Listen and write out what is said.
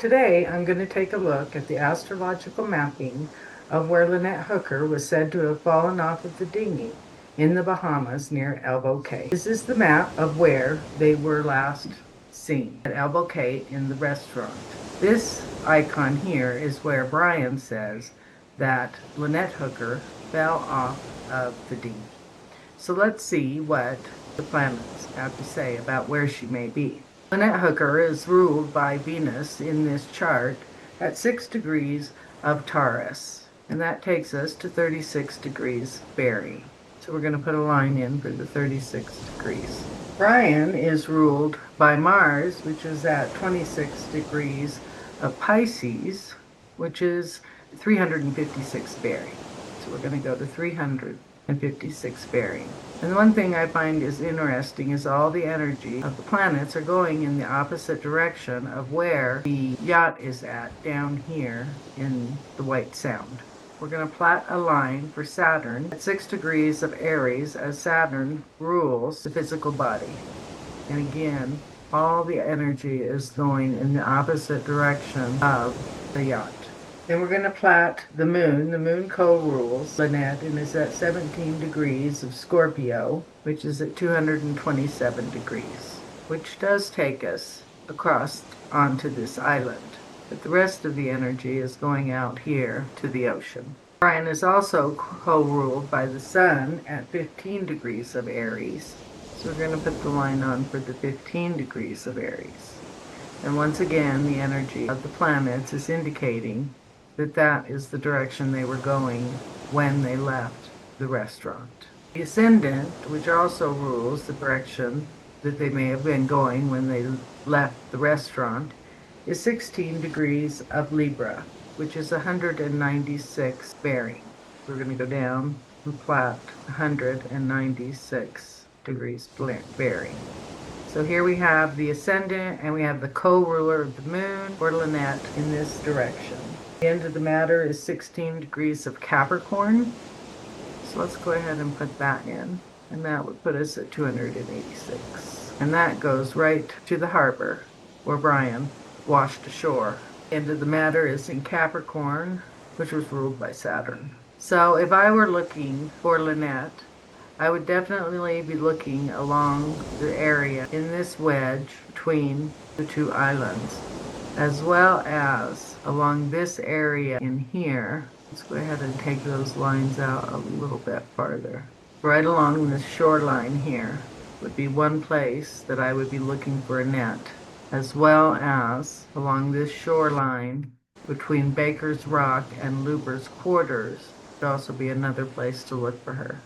Today, I'm going to take a look at the astrological mapping of where Lynette Hooker was said to have fallen off of the dinghy in the Bahamas near Elbow Cay. This is the map of where they were last seen, at Elbow Cay in the restaurant. This icon here is where Brian says that Lynette Hooker fell off of the dinghy. So let's see what the planets have to say about where she may be. Lynette Hooker is ruled by Venus in this chart at 6 degrees of Taurus, and that takes us to 36 degrees Berry. So we're going to put a line in for the 36 degrees. Brian is ruled by Mars, which is at 26 degrees of Pisces, which is 356 Berry. So we're going to go to 356 Berry. And the one thing I find is interesting is all the energy of the planets are going in the opposite direction of where the yacht is at down here in the White Sound. We're going to plot a line for Saturn at 6 degrees of Aries, as Saturn rules the physical body. And again, all the energy is going in the opposite direction of the yacht. Then we're going to plot the moon. The moon co-rules Lynette and is at 17 degrees of Scorpio, which is at 227 degrees, which does take us across onto this island. But the rest of the energy is going out here to the ocean. Brian is also co-ruled by the sun at 15 degrees of Aries. So we're going to put the line on for the 15 degrees of Aries. And once again, the energy of the planets is indicating that that is the direction they were going when they left the restaurant. The ascendant, which also rules the direction that they may have been going when they left the restaurant, is 16 degrees of Libra, which is 196 bearing. We're going to go down and plot 196 degrees bearing. So here we have the ascendant and we have the co-ruler of the moon for Lynette in this direction. The end of the matter is 16 degrees of Capricorn. So let's go ahead and put that in. And that would put us at 286. And that goes right to the harbor where Brian washed ashore. The end of the matter is in Capricorn, which was ruled by Saturn. So if I were looking for Lynette, I would definitely be looking along the area in this wedge between the two islands, as well as along this area in here. Let's go ahead and take those lines out a little bit farther. Right along this shoreline here would be one place that I would be looking for Lynette, as well as along this shoreline between Baker's Rock and Luber's Quarters would also be another place to look for her.